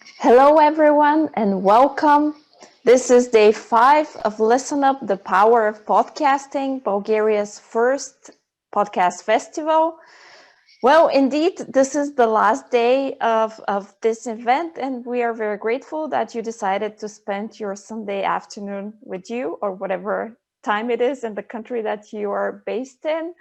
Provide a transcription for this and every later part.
Hello, everyone, and welcome. This is day 5 of Listen Up, the Power of Podcasting, Bulgaria's first podcast festival. Well, indeed, this is the last day of this event, and we are very grateful that you decided to spend your Sunday afternoon with you, or whatever time it is in the country that you are based in.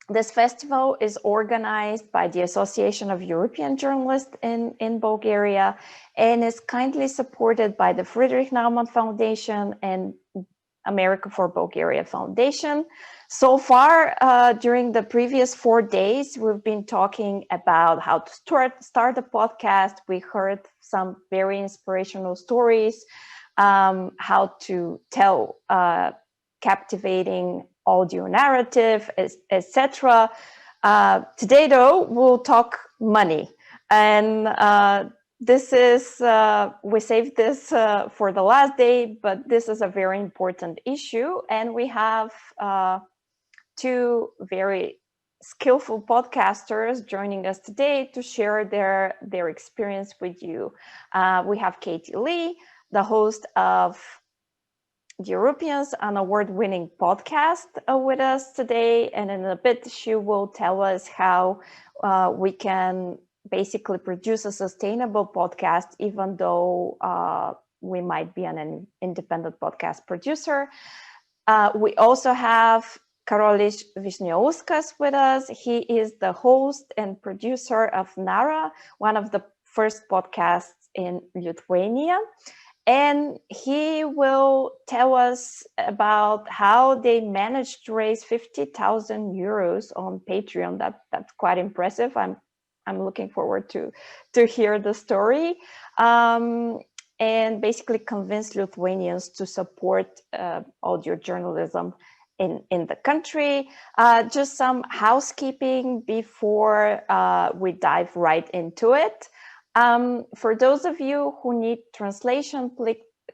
This festival is organized by the Association of European Journalists in Bulgaria and is kindly supported by the Friedrich Naumann Foundation and America for Bulgaria Foundation. So far, during the previous 4 days, we've been talking about how to start a podcast. We heard some very inspirational stories, how to tell captivating audio narrative, etc. Today, though, we'll talk money. And this is, we saved this for the last day, but this is a very important issue. And we have two very skillful podcasters joining us today to share their experience with you. We have Katy Lee, the host of Europeans, an award-winning podcast with us today, and in a bit she will tell us how we can basically produce a sustainable podcast even though we might be an independent podcast producer. We also have Karolis Vishniauskas with us. He is the host and producer of Nara, one of the first podcasts in Lithuania. And he will tell us about how they managed to raise 50,000 euros on Patreon. That's quite impressive. I'm looking forward to hear the story, and basically convince Lithuanians to support audio journalism in the country. Just some housekeeping before we dive right into it. For those of you who need translation,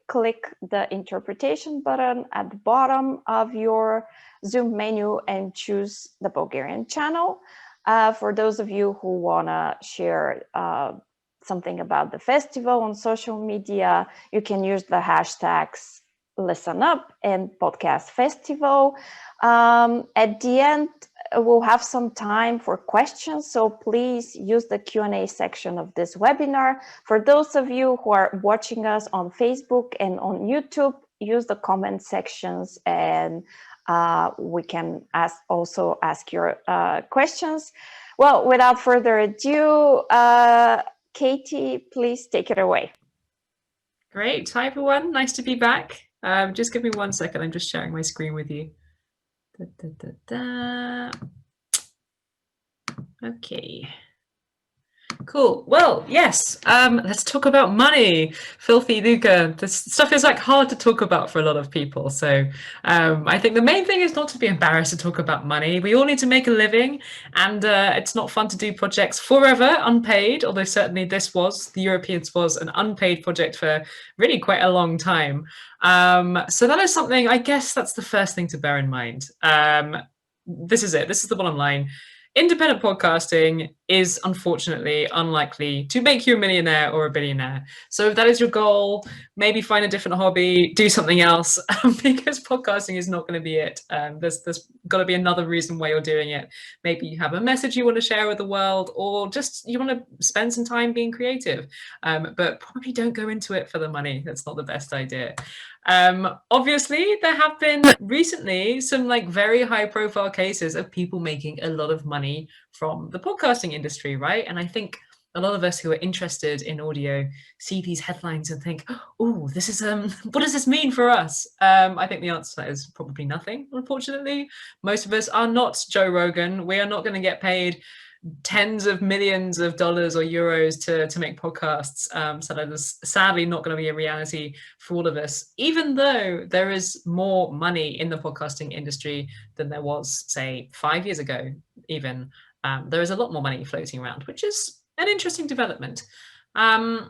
click the interpretation button at the bottom of your Zoom menu and choose the Bulgarian channel. For those of you who want to share something about the festival on social media, you can use the hashtags Listen Up and Podcast Festival. At the end, we'll have some time for questions, so please use the Q&A section of this webinar. For those of you who are watching us on Facebook and on YouTube, use the comment sections and we can also ask your questions. Well, without further ado, Katy, please take it away. Great. Hi, everyone. Nice to be back. Just give me 1 second. I'm just sharing my screen with you. Okay. Cool. Well, yes. Let's talk about money. Filthy lucre. This stuff is like hard to talk about for a lot of people. So I think the main thing is not to be embarrassed to talk about money. We all need to make a living, and it's not fun to do projects forever unpaid, although certainly the Europeans was an unpaid project for really quite a long time. So that is something, I guess that's the first thing to bear in mind. This is it. This is the bottom line. Independent podcasting is unfortunately unlikely to make you a millionaire or a billionaire. So if that is your goal, maybe find a different hobby, do something else, because podcasting is not going to be it. There's got to be another reason why you're doing it. Maybe you have a message you want to share with the world, or just you want to spend some time being creative, but probably don't go into it for the money. That's not the best idea. Obviously, there have been recently some very high profile cases of people making a lot of money from the podcasting industry, right? And I think a lot of us who are interested in audio see these headlines and think, oh, this is what does this mean for us? I think the answer is probably nothing, unfortunately. Most of us are not Joe Rogan. We are not going to get paid tens of millions of dollars or euros to make podcasts. So that is sadly not going to be a reality for all of us, even though there is more money in the podcasting industry than there was, say, 5 years ago, even. There is a lot more money floating around, which is an interesting development. I'm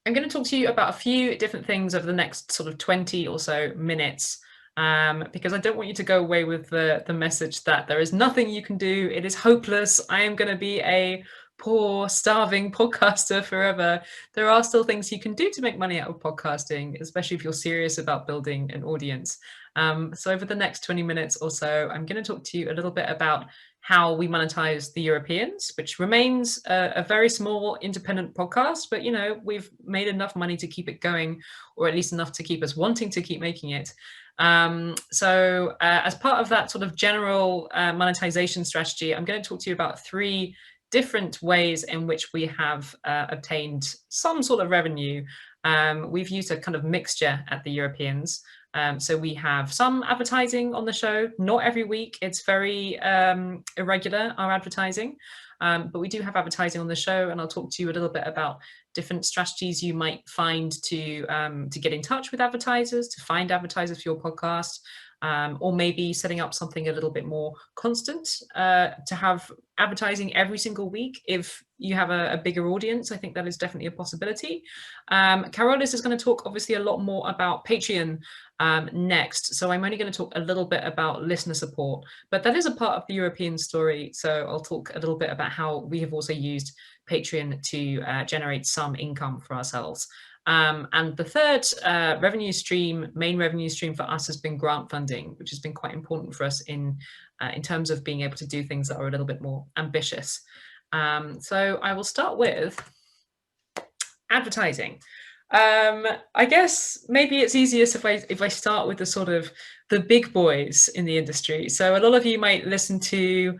going to talk to you about a few different things over the next sort of 20 or so minutes, because I don't want you to go away with the message that there is nothing you can do. It is hopeless. I am going to be a poor, starving podcaster forever, there are still things you can do to make money out of podcasting, especially if you're serious about building an audience. So over the next 20 minutes or so, I'm going to talk to you a little bit about how we monetize the Europeans, which remains a very small independent podcast, but we've made enough money to keep it going, or at least enough to keep us wanting to keep making it. So as part of that sort of general monetization strategy, I'm going to talk to you about 3 different ways in which we have obtained some sort of revenue. We've used a kind of mixture at the Europeans. So we have some advertising on the show, not every week. It's very irregular, our advertising. But we do have advertising on the show, and I'll talk to you a little bit about different strategies you might find to get in touch with advertisers, to find advertisers for your podcast, or maybe setting up something a little bit more constant to have advertising every single week. If you have a bigger audience, I think that is definitely a possibility. Carolus is going to talk obviously a lot more about Patreon next. So I'm only going to talk a little bit about listener support, but that is a part of the European story. So I'll talk a little bit about how we have also used Patreon to generate some income for ourselves. And the third main revenue stream for us has been grant funding, which has been quite important for us in terms of being able to do things that are a little bit more ambitious. So I will start with advertising. I guess maybe it's easiest if I start with the big boys in the industry. So a lot of you might listen to,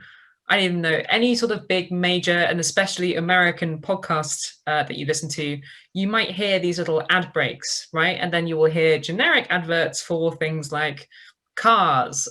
I don't even know, any sort of big major and especially American podcast that you listen to. You might hear these little ad breaks, right? And then you will hear generic adverts for things like cars,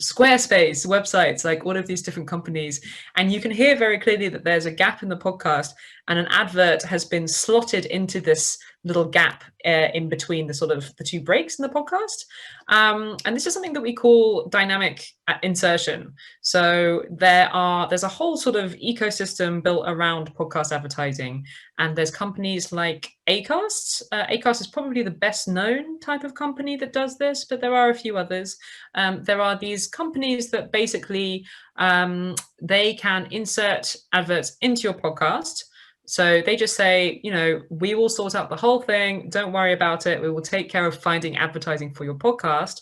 Squarespace, websites, like all of these different companies. And you can hear very clearly that there's a gap in the podcast, and an advert has been slotted into this little gap in between the 2 breaks in the podcast. And this is something that we call dynamic insertion. So there's a whole sort of ecosystem built around podcast advertising, and there's companies like Acast. Acast is probably the best known type of company that does this, but there are a few others. There are these companies that basically they can insert adverts into your podcast. So they just say, we will sort out the whole thing. Don't worry about it. We will take care of finding advertising for your podcast.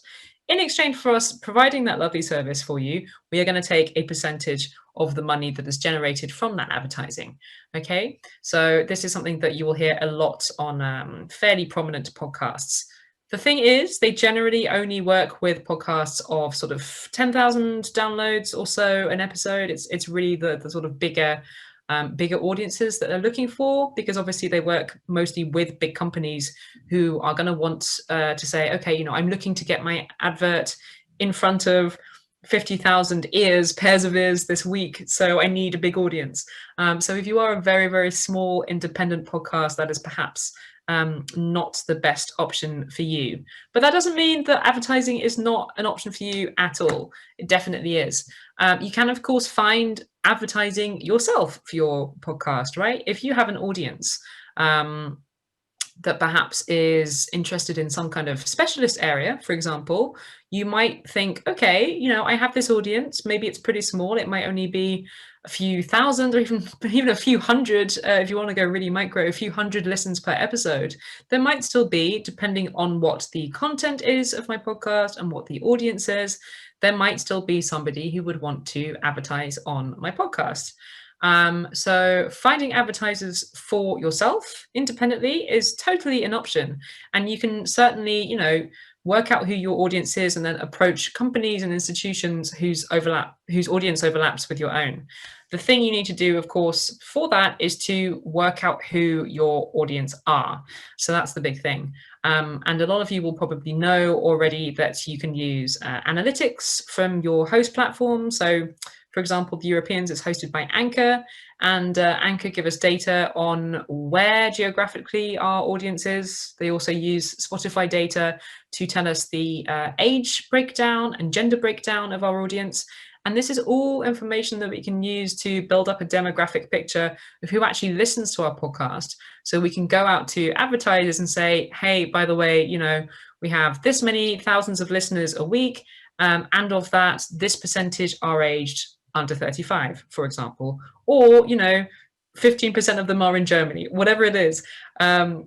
In exchange for us providing that lovely service for you, we are going to take a percentage of the money that is generated from that advertising. Okay, so this is something that you will hear a lot on fairly prominent podcasts. The thing is, they generally only work with podcasts of sort of 10,000 downloads or so an episode. It's really the sort of bigger audiences that they're looking for, because obviously they work mostly with big companies who are going to want to say, okay, I'm looking to get my advert in front of 50,000 pairs of ears this week, so I need a big audience. So if you are a very, very small independent podcast, that is perhaps not the best option for you. But that doesn't mean that advertising is not an option for you at all. It definitely is. You can, of course, find advertising yourself for your podcast, right? If you have an audience that perhaps is interested in some kind of specialist area, for example, you might think, okay, I have this audience, maybe it's pretty small. It might only be a few thousand or even a few hundred, if you want to go really micro, a few hundred listens per episode. There might still be, depending on what the content is of my podcast and what the audience is, there might still be somebody who would want to advertise on my podcast. So finding advertisers for yourself independently is totally an option. And you can certainly, work out who your audience is and then approach companies and institutions whose audience overlaps with your own. The thing you need to do, of course, for that is to work out who your audience are. So that's the big thing. And a lot of you will probably know already that you can use analytics from your host platform. So for example, the Europeans is hosted by Anchor, and Anchor give us data on where geographically our audience is. They also use Spotify data to tell us the age breakdown and gender breakdown of our audience. And this is all information that we can use to build up a demographic picture of who actually listens to our podcast. So we can go out to advertisers and say, hey, by the way, we have this many thousands of listeners a week. And of that, this percentage are aged under 35, for example, or, you know, 15% of them are in Germany, whatever it is.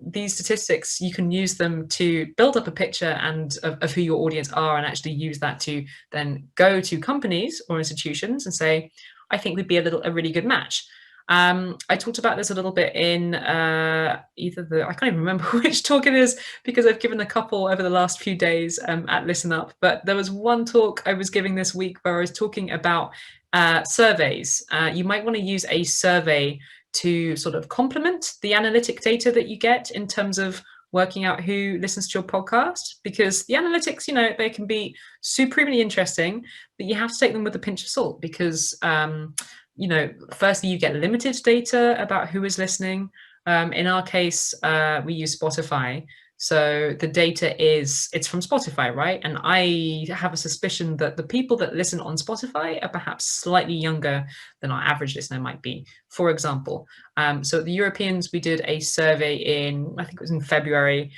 These statistics, you can use them to build up a picture and of who your audience are, and actually use that to then go to companies or institutions and say, I think we'd be a really good match. I talked about this a little bit in either the, I can't even remember which talk it is, because I've given a couple over the last few days at Listen Up, but there was one talk I was giving this week where I was talking about surveys. You might want to use a survey to sort of complement the analytic data that you get in terms of working out who listens to your podcast, because the analytics, you know, they can be supremely interesting, but you have to take them with a pinch of salt, because you know, firstly, you get limited data about who is listening. In our case, we use Spotify. So the data it's from Spotify, right? And I have a suspicion that the people that listen on Spotify are perhaps slightly younger than our average listener might be, for example. So the Europeans, we did a survey in, I think it was in February,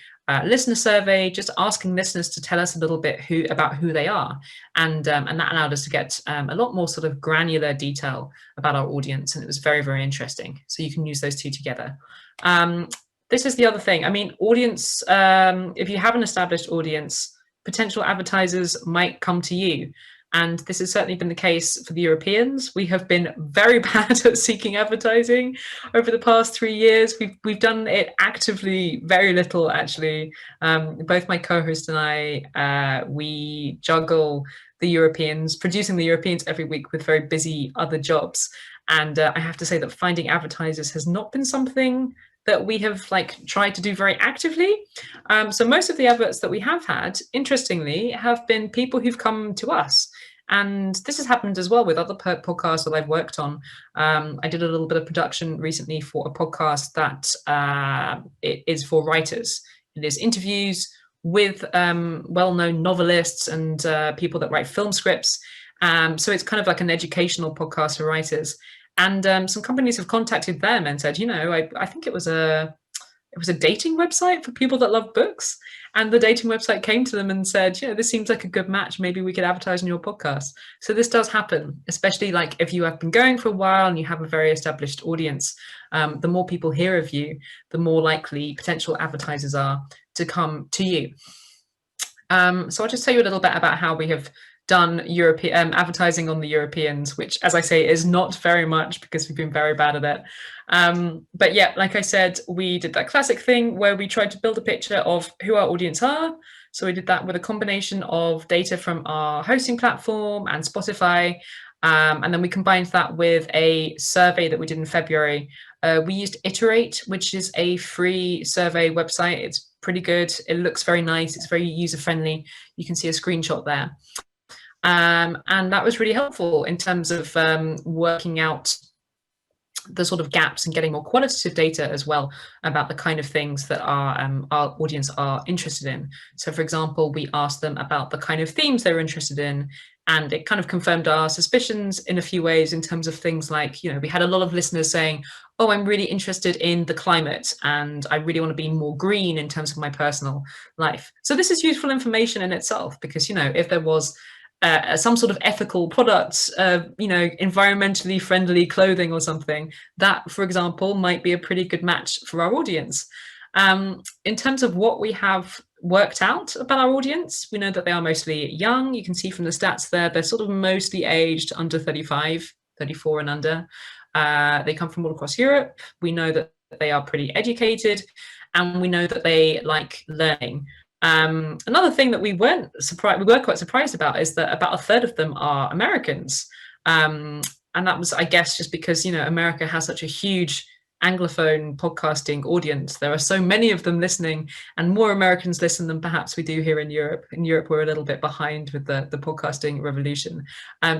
listener survey, just asking listeners to tell us a little bit about who they are. And that allowed us to get a lot more sort of granular detail about our audience. And it was very, very interesting. So you can use those two together. This is the other thing. I mean, audience, if you have an established audience, potential advertisers might come to you. And this has certainly been the case for the Europeans. We have been very bad at seeking advertising over the past 3 years. We've done it actively, very little actually. Both my co-host and I, we juggle the Europeans, producing the Europeans every week with very busy other jobs. And I have to say that finding advertisers has not been something that we have tried to do very actively. So most of the adverts that we have had, interestingly, have been people who've come to us. And this has happened as well with other podcasts that I've worked on. I did a little bit of production recently for a podcast that it is for writers. It is interviews with well-known novelists and people that write film scripts. So it's kind of like an educational podcast for writers. And some companies have contacted them and said, you know, I think it was a dating website for people that love books. And the dating website came to them and said, you know, this seems like a good match. Maybe we could advertise on your podcast. So this does happen, especially like if you have been going for a while and you have a very established audience. The more people hear of you, the more likely potential advertisers are to come to you. So I'll just tell you a little bit about how we have done European advertising on the Europeans, which, as I say, is not very much because we've been very bad at it. But yeah, like I said, we did that classic thing where we tried to build a picture of who our audience are. So we did that with a combination of data from our hosting platform and Spotify. And then we combined that with a survey that we did in February. We used Iterate, which is a free survey website. It's pretty good. It looks very nice. It's very user-friendly. You can see a screenshot there. And that was really helpful in terms of working out the sort of gaps and getting more qualitative data as well about the kind of things that our audience are interested in. So, for example, we asked them about the kind of themes they were interested in, and it kind of confirmed our suspicions in a few ways in terms of things like, you know, we had a lot of listeners saying, oh, I'm really interested in the climate and I really want to be more green in terms of my personal life. So this is useful information in itself because, you know, if there was some sort of ethical product, you know, environmentally friendly clothing or something, that, for example, might be a pretty good match for our audience. In terms of what we have worked out about our audience, we know that they are mostly young. You can see from the stats there, they're sort of mostly aged under 35, 34 and under. They come from all across Europe. We know that they are pretty educated, and we know that they like learning. Another thing that we were quite surprised about is that about a third of them are Americans. And that was, I guess, just because, you know, America has such a huge Anglophone podcasting audience. There are so many of them listening, and more Americans listen than perhaps we do here in Europe. In Europe, we're a little bit behind with the podcasting revolution.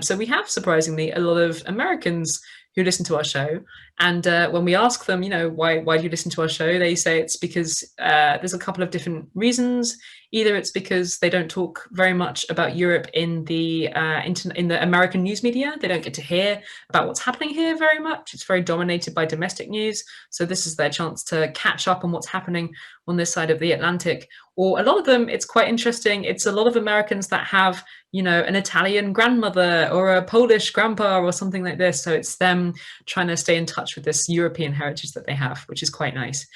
So we have, surprisingly, a lot of Americans who listen to our show. And when we ask them, you know, why do you listen to our show? They say it's because there's a couple of different reasons. Either it's because they don't talk very much about Europe in the American news media. They don't get to hear about what's happening here very much. It's very dominated by domestic news. So this is their chance to catch up on what's happening on this side of the Atlantic. Or a lot of them, it's quite interesting. It's a lot of Americans that have, an Italian grandmother or a Polish grandpa or something like this. So it's them trying to stay in touch with this European heritage that they have, which is quite nice.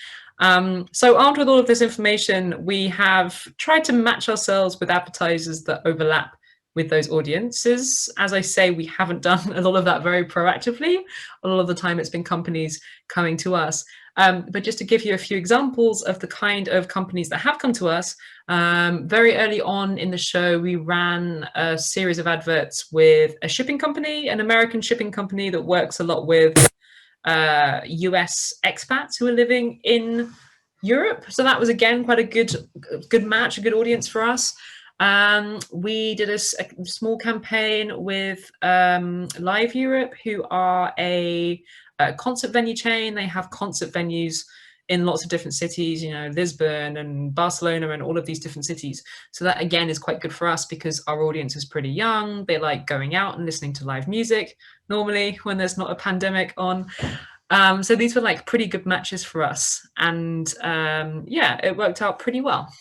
So armed with all of this information, we have tried to match ourselves with advertisers that overlap with those audiences. As I say, we haven't done a lot of that very proactively. A lot of the time it's been companies coming to us. But just to give you a few examples of the kind of companies that have come to us, very early on in the show, we ran a series of adverts with a shipping company, an American shipping company that works a lot with US expats who are living in Europe. So that was, again, quite a good match, a good audience for us. We did a small campaign with Live Europe, who are a concert venue chain. They have concert venues in lots of different cities, Lisbon and Barcelona and all of these different cities. So that, again, is quite good for us because our audience is pretty young. They like going out and listening to live music normally when there's not a pandemic on. So these were like pretty good matches for us. And it worked out pretty well.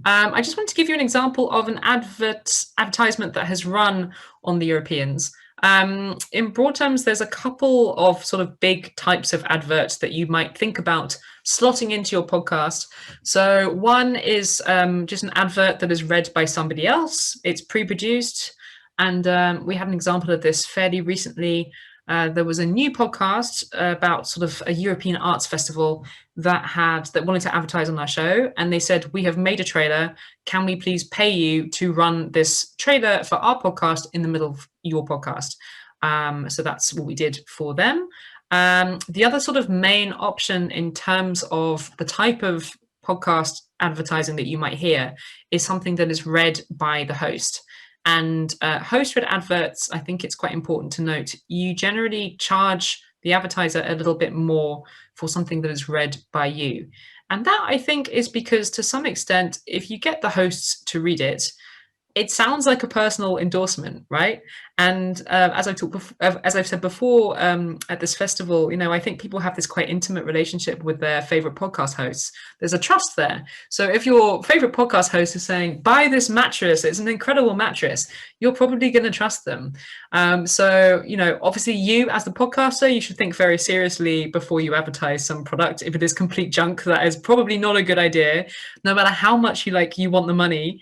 I just want to give you an example of an advertisement that has run on the Europeans. In broad terms, there's a couple of sort of big types of adverts that you might think about slotting into your podcast. So one is just an advert that is read by somebody else. It's pre-produced. And we had an example of this fairly recently. There was a new podcast about sort of a European arts festival that wanted to advertise on our show. And they said, we have made a trailer. Can we please pay you to run this trailer for our podcast in the middle of your podcast? So that's what we did for them. The other sort of main option in terms of the type of podcast advertising that you might hear is something that is read by the host. And host-read adverts, I think it's quite important to note, you generally charge the advertiser a little bit more for something that is read by you. And that, I think, is because to some extent, if you get the hosts to read it, it sounds like a personal endorsement, right? And as I've said before, at this festival, I think people have this quite intimate relationship with their favorite podcast hosts. There's a trust there. So if your favorite podcast host is saying, buy this mattress, it's an incredible mattress, you're probably going to trust them. So, obviously you as the podcaster, you should think very seriously before you advertise some product. If it is complete junk, that is probably not a good idea, no matter how much you want the money.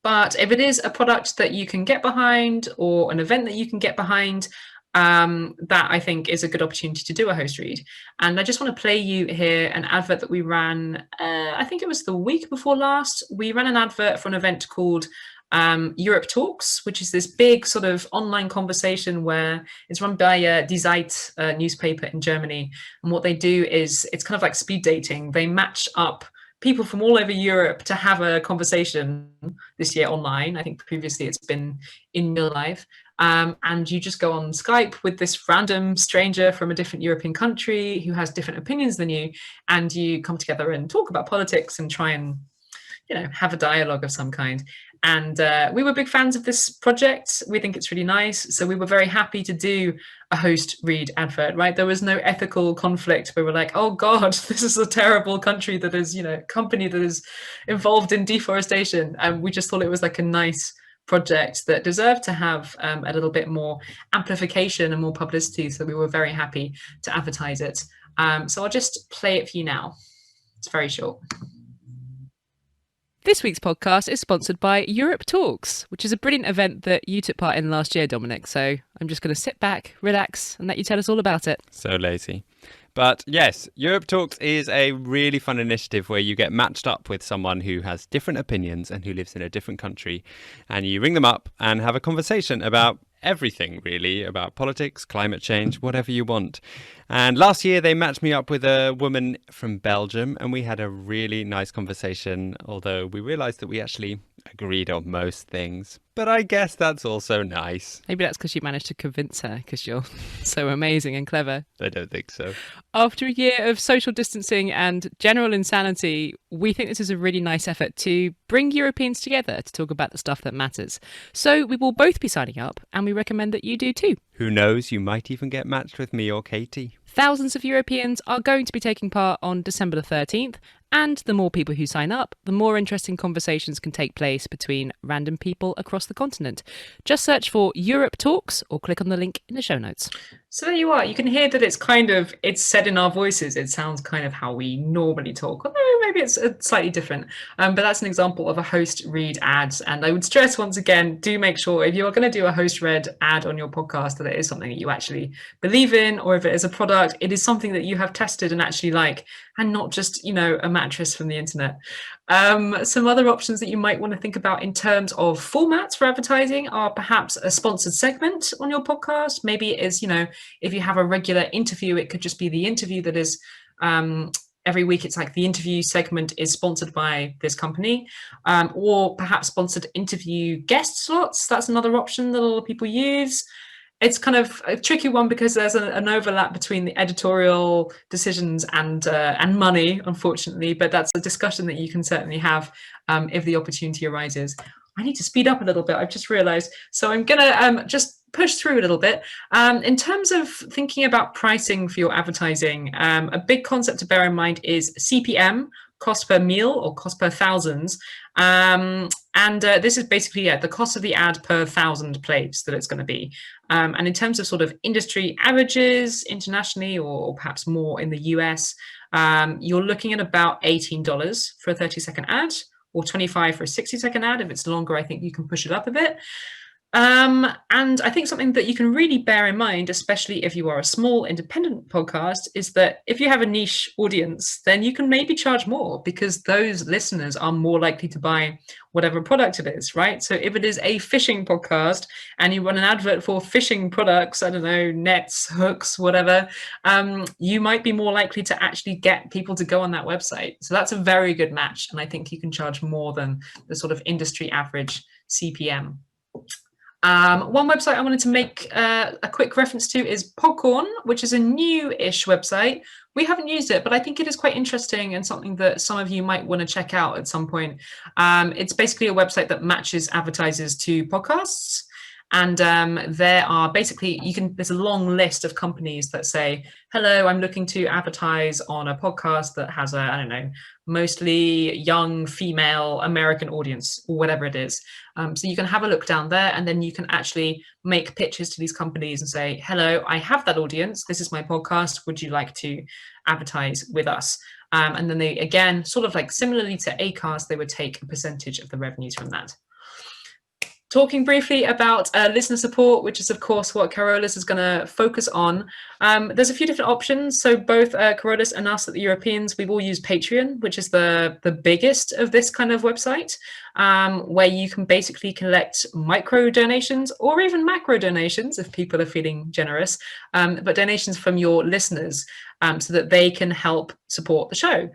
But if it is a product that you can get behind or an event that you can get behind, that I think is a good opportunity to do a host read. And I just want to play you here an advert that we ran, I think it was the week before last. We ran an advert for an event called Europe Talks, which is this big sort of online conversation where it's run by Die Zeit newspaper in Germany. And what they do is it's kind of like speed dating. They match up people from all over Europe to have a conversation this year online. I think previously it's been in real life. And you just go on Skype with this random stranger from a different European country who has different opinions than you, and you come together and talk about politics and try and, have a dialogue of some kind. And we were big fans of this project. We think it's really nice. So we were very happy to do a host read advert, right? There was no ethical conflict. We were like, oh God, this is a terrible country that is, company that is involved in deforestation. And we just thought it was like a nice project that deserved to have a little bit more amplification and more publicity. So we were very happy to advertise it. So I'll just play it for you now. It's very short. This week's podcast is sponsored by Europe Talks, which is a brilliant event that you took part in last year, Dominic. So I'm just going to sit back, relax, and let you tell us all about it. So lazy. But yes, Europe Talks is a really fun initiative where you get matched up with someone who has different opinions and who lives in a different country. And you ring them up and have a conversation about everything, really, about politics, climate change, whatever you want. And last year they matched me up with a woman from Belgium and we had a really nice conversation, although we realised that we actually agreed on most things. But I guess that's also nice. Maybe that's because you managed to convince her because you're so amazing and clever. I don't think so. After a year of social distancing and general insanity, we think this is a really nice effort to bring Europeans together to talk about the stuff that matters. So we will both be signing up and we recommend that you do too. Who knows, you might even get matched with me or Katie. Thousands of Europeans are going to be taking part on December the 13th, and the more people who sign up, the more interesting conversations can take place between random people across the continent. Just search for Europe Talks or click on the link in the show notes. So there you are. You can hear that it's said in our voices. It sounds kind of how we normally talk, although maybe it's slightly different. But that's an example of a host read ad. And I would stress once again, do make sure if you're going to do a host read ad on your podcast that it is something that you actually believe in, or if it is a product, it is something that you have tested and actually like, and not just, a mattress from the internet. Some other options that you might want to think about in terms of formats for advertising are perhaps a sponsored segment on your podcast. Maybe it is, if you have a regular interview, it could just be the interview that is every week. It's like the interview segment is sponsored by this company, or perhaps sponsored interview guest slots. That's another option that a lot of people use. It's kind of a tricky one because there's an overlap between the editorial decisions and money, unfortunately. But that's a discussion that you can certainly have if the opportunity arises. I need to speed up a little bit. I've just realized. So I'm going to just push through a little bit. In terms of thinking about pricing for your advertising, a big concept to bear in mind is CPM, cost per meal or cost per thousands. And this is basically the cost of the ad per 1,000 plays that it's going to be. And in terms of sort of industry averages internationally, or perhaps more in the US, you're looking at about $18 for a 30-second ad, or $25 for a 60-second ad. If it's longer, I think you can push it up a bit. And I think something that you can really bear in mind, especially if you are a small independent podcast, is that if you have a niche audience, then you can maybe charge more because those listeners are more likely to buy whatever product it is, right? So if it is a fishing podcast and you run an advert for fishing products, I don't know, nets, hooks, whatever, you might be more likely to actually get people to go on that website. So that's a very good match. And I think you can charge more than the sort of industry average CPM. One website I wanted to make a quick reference to is Popcorn, which is a new-ish website. We haven't used it, but I think it is quite interesting and something that some of you might want to check out at some point. It's basically a website that matches advertisers to podcasts. And there are basically, there's a long list of companies that say, hello, I'm looking to advertise on a podcast that has a, I don't know, mostly young female American audience or whatever it is. So you can have a look down there and then you can actually make pitches to these companies and say, hello, I have that audience. This is my podcast. Would you like to advertise with us? And then they, again, sort of like similarly to Acast, they would take a percentage of the revenues from that. Talking briefly about listener support, which is, of course, what Carolus is going to focus on. There's a few different options. So both Carolus and us at the Europeans, we've all used Patreon, which is the biggest of this kind of website, where you can basically collect micro donations or even macro donations if people are feeling generous, but donations from your listeners so that they can help support the show.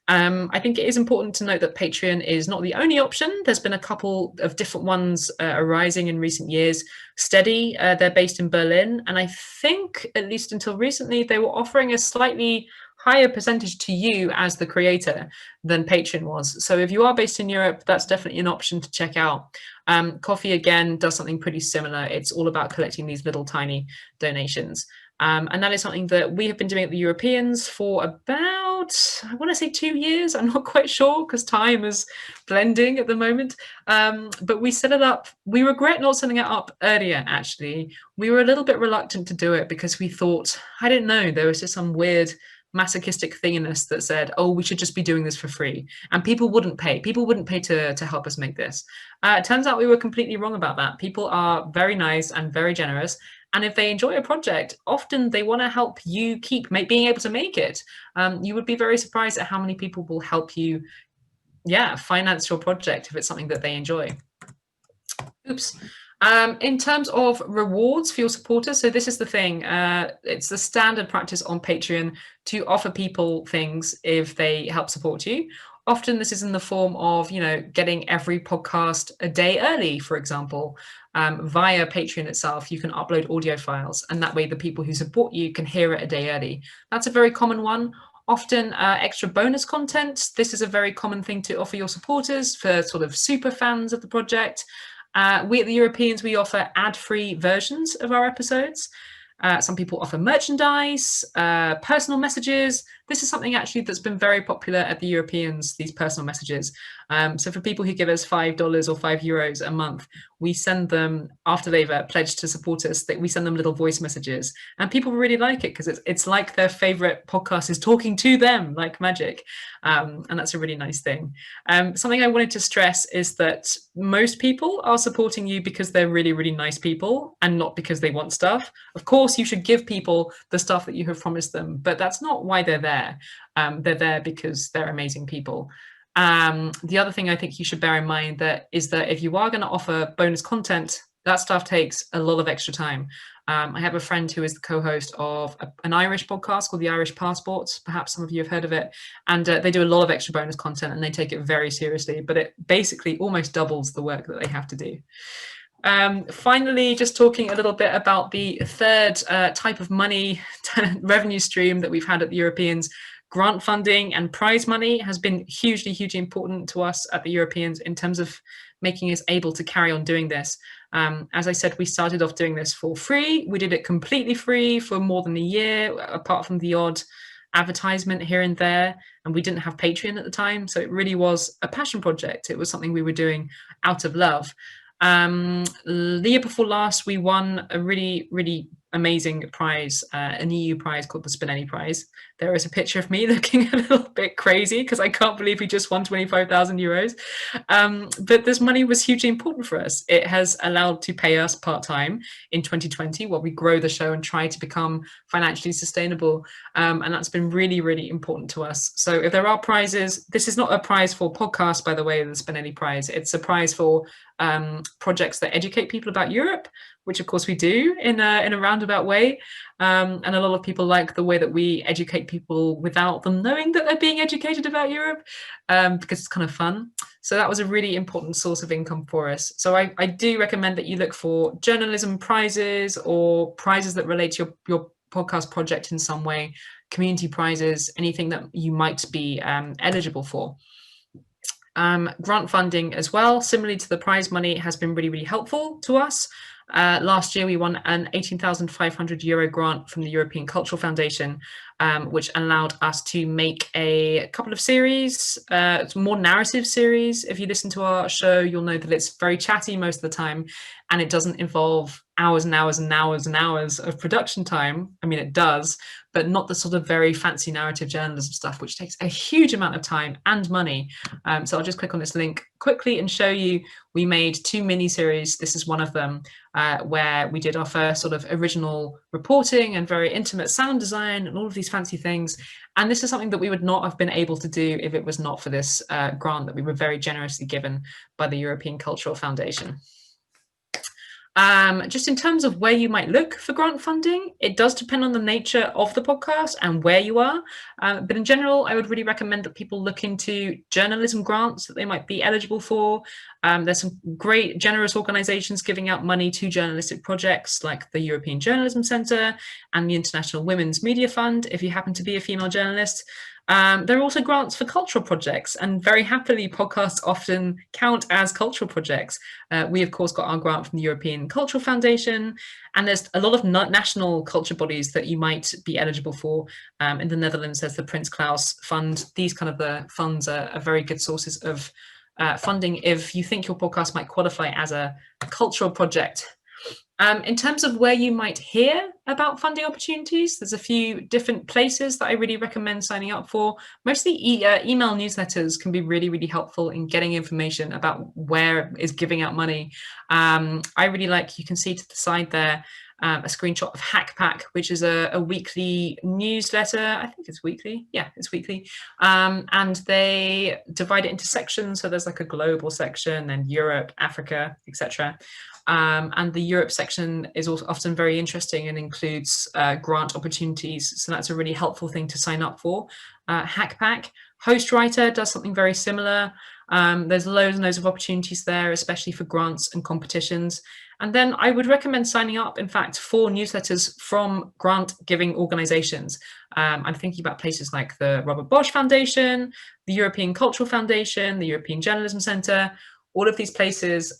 I think it is important to note that Patreon is not the only option. There's been a couple of different ones arising in recent years. Steady, they're based in Berlin. And I think, at least until recently, they were offering a slightly higher percentage to you as the creator than Patreon was. So if you are based in Europe, that's definitely an option to check out. Coffee, again, does something pretty similar. It's all about collecting these little tiny donations. And that is something that we have been doing at the Europeans for about, I want to say 2 years. I'm not quite sure because time is blending at the moment. But we set it up. We regret not setting it up earlier, actually. We were a little bit reluctant to do it because we thought, I don't know, there was just some weird masochistic thing in us that said, oh, we should just be doing this for free. And people wouldn't pay. People wouldn't pay to help us make this. It turns out we were completely wrong about that. People are very nice and very generous. And if they enjoy a project, often they want to help you keep being able to make it. You would be very surprised at how many people will help you, finance your project if it's something that they enjoy. Oops. In terms of rewards for your supporters, so this is the thing. It's the standard practice on Patreon to offer people things if they help support you. Often this is in the form of, getting every podcast a day early, for example. Via Patreon itself, you can upload audio files, and that way the people who support you can hear it a day early. That's a very common one. Often extra bonus content. This is a very common thing to offer your supporters for sort of super fans of the project. We at the Europeans, we offer ad-free versions of our episodes. Some people offer merchandise, personal messages. This is something actually that's been very popular at the Europeans, these personal messages. So for people who give us $5 or €5 a month, we send them, after they've pledged to support us, that we send them little voice messages. And people really like it because it's like their favorite podcast is talking to them like magic. And that's a really nice thing. Something I wanted to stress is that most people are supporting you because they're really, really nice people and not because they want stuff. Of course, you should give people the stuff that you have promised them, but that's not why they're there. They're there because they're amazing people. The other thing I think you should bear in mind is that if you are going to offer bonus content, that stuff takes a lot of extra time. I have a friend who is the co-host of an Irish podcast called The Irish Passport. Perhaps some of you have heard of it. And they do a lot of extra bonus content and they take it very seriously, but it basically almost doubles the work that they have to do. Finally, just talking a little bit about the third type of money revenue stream that we've had at the Europeans. Grant funding and prize money has been hugely, hugely important to us at the Europeans in terms of making us able to carry on doing this. As I said, we started off doing this for free. We did it completely free for more than a year, apart from the odd advertisement here and there. And we didn't have Patreon at the time. So it really was a passion project. It was something we were doing out of love. The year before last, we won a really, really amazing prize, an EU prize called the Spinelli Prize. There is a picture of me looking a little bit crazy because I can't believe we just won 25,000 euros. But this money was hugely important for us. It has allowed to pay us part-time in 2020 while we grow the show and try to become financially sustainable. And that's been really, really important to us. So if there are prizes, this is not a prize for podcasts, by the way, the Spinelli Prize. It's a prize for projects that educate people about Europe, which of course we do in a roundabout way. And a lot of people like the way that we educate people without them knowing that they're being educated about Europe, because it's kind of fun. So that was a really important source of income for us. So I do recommend that you look for journalism prizes or prizes that relate to your podcast project in some way, community prizes, anything that you might be eligible for. Grant funding as well, similarly to the prize money, has been really, really helpful to us. Last year, we won an €18,500 grant from the European Cultural Foundation, which allowed us to make a couple of series, more narrative series. If you listen to our show, you'll know that it's very chatty most of the time, and it doesn't involve hours and hours and hours and hours of production time. I mean, it does, but not the sort of very fancy narrative journalism stuff, which takes a huge amount of time and money. So I'll just click on this link quickly and show you. We made 2 mini-series. This is one of them, where we did our first sort of original reporting and very intimate sound design and all of these fancy things. And this is something that we would not have been able to do if it was not for this grant that we were very generously given by the European Cultural Foundation. Just in terms of where you might look for grant funding, it does depend on the nature of the podcast and where you are. But in general, I would really recommend that people look into journalism grants that they might be eligible for. There's some great generous organizations giving out money to journalistic projects like the European Journalism Centre and the International Women's Media Fund, if you happen to be a female journalist. There are also grants for cultural projects, and very happily, podcasts often count as cultural projects. We, of course, got our grant from the European Cultural Foundation, and there's a lot of national culture bodies that you might be eligible for. In the Netherlands, there's the Prins Claus Fund. These kind of the funds are very good sources of funding if you think your podcast might qualify as a cultural project. In terms of where you might hear about funding opportunities, there's a few different places that I really recommend signing up for. Mostly email newsletters can be really, really helpful in getting information about where is giving out money. I really like, you can see to the side there, a screenshot of HackPack, which is a weekly newsletter. I think it's weekly. Yeah, it's weekly. And they divide it into sections. So there's like a global section, then Europe, Africa, etc. And the Europe section is also often very interesting and includes grant opportunities. So that's a really helpful thing to sign up for. HackPack. HostWriter does something very similar. There's loads and loads of opportunities there, especially for grants and competitions. And then I would recommend signing up, in fact, for newsletters from grant-giving organizations. I'm thinking about places like the Robert Bosch Foundation, the European Cultural Foundation, the European Journalism Centre, all of these places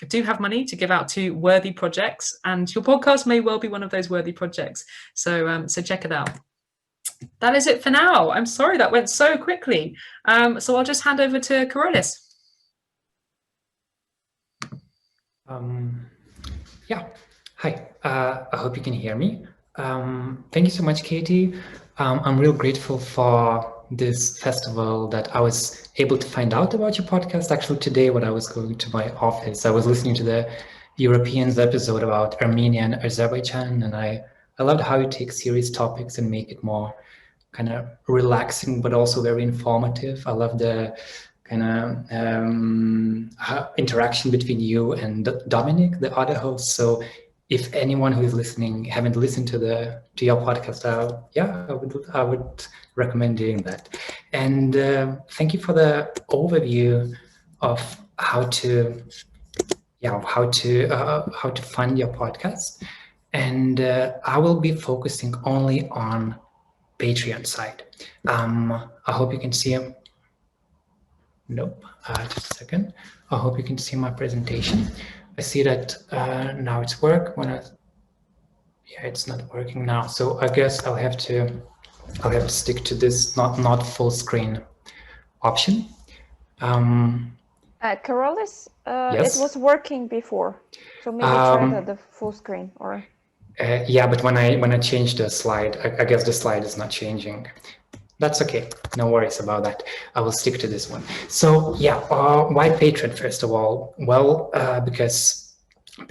do have money to give out to worthy projects, and your podcast may well be one of those worthy projects. So check it out. That is it for now. I'm sorry that went so quickly. So I'll just hand over to Carolus. Yeah, hi, I hope you can hear me. Thank you so much, Katie. I'm real grateful for this festival that I was able to find out about your podcast. Actually, today when I was going to my office, I was listening to the Europeans episode about Armenia and Azerbaijan, and I loved how you take serious topics and make it more kind of relaxing, but also very informative. I love the kind of interaction between you and Dominic, the other host. So if anyone who is listening haven't listened to your podcast, I would recommend doing that. And thank you for the overview of how to fund your podcast. And I will be focusing only on Patreon side. I hope you can see him. Nope, just a second. I hope you can see my presentation. I see that now it's it's not working now. So I guess I'll have to stick to this not full screen option. Carolus, yes? It was working before, so maybe try the full screen or. Yeah, but when I change the slide, I guess the slide is not changing. That's okay. No worries about that. I will stick to this one. So yeah, why Patreon, first of all? Well, because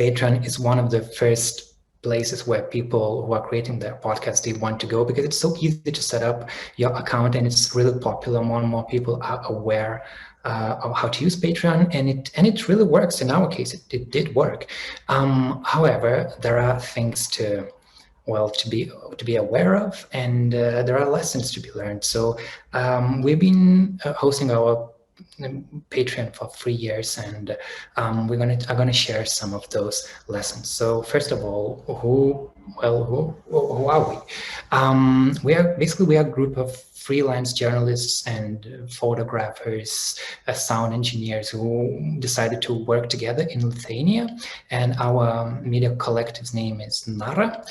Patreon is one of the first places where people who are creating their podcast, they want to go, because it's so easy to set up your account and it's really popular. More and more people are aware of how to use Patreon, and it really works. In our case, it did work. However, there are things to be aware of, and there are lessons to be learned. So we've been hosting our Patreon for 3 years, and I'm gonna share some of those lessons. So first of all, who are we? We are a group of freelance journalists and photographers, sound engineers who decided to work together in Lithuania, and our media collective's name is Nara.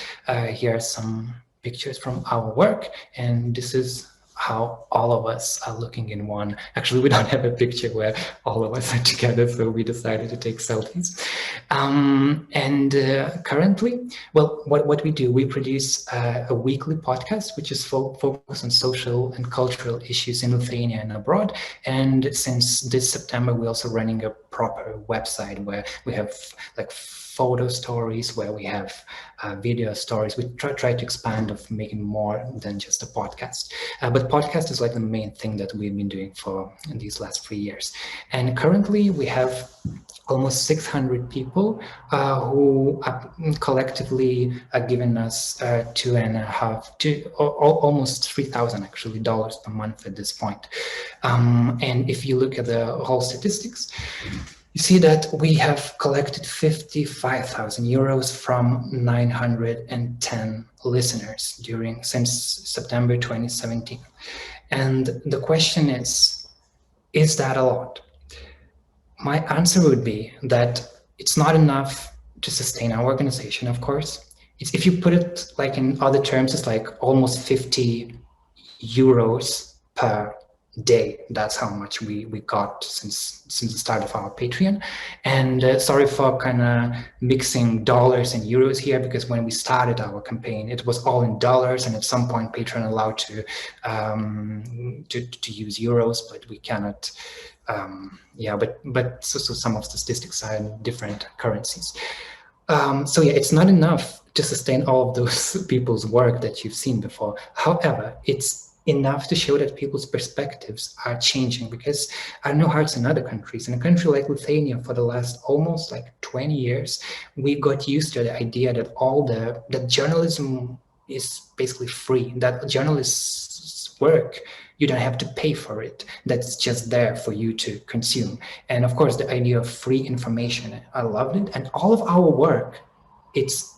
Here are some pictures from our work, and this is how all of us are looking in one. Actually, we don't have a picture where all of us are together, so we decided to take selfies. Currently, what we do, we produce a weekly podcast, which is focused on social and cultural issues in Lithuania and abroad. And since this September, we're also running a proper website where we have like photo stories, where we have video stories. We try to expand of making more than just a podcast. But podcast is like the main thing that we've been doing for these last 3 years. And currently we have almost 600 people who are collectively are giving us almost $3,000 actually dollars per month at this point. And if you look at the whole statistics, you see that we have collected 55,000 euros from 910 listeners since September 2017. And the question is that a lot? My answer would be that it's not enough to sustain our organization, of course. If you put it like in other terms, it's like almost 50 euros per day. That's how much we got since the start of our Patreon. And sorry for kind of mixing dollars and euros here, because when we started our campaign, it was all in dollars, and at some point Patreon allowed to use euros, but we cannot. So some of the statistics are in different currencies. So yeah, it's not enough to sustain all of those people's work that you've seen before. However, it's enough to show that people's perspectives are changing, because I know how it's in other countries. In a country like Lithuania, for the last almost like 20 years, we got used to the idea that that journalism is basically free, that journalists' work, you don't have to pay for it. That's just there for you to consume. And of course, the idea of free information, I loved it. And all of our work, it's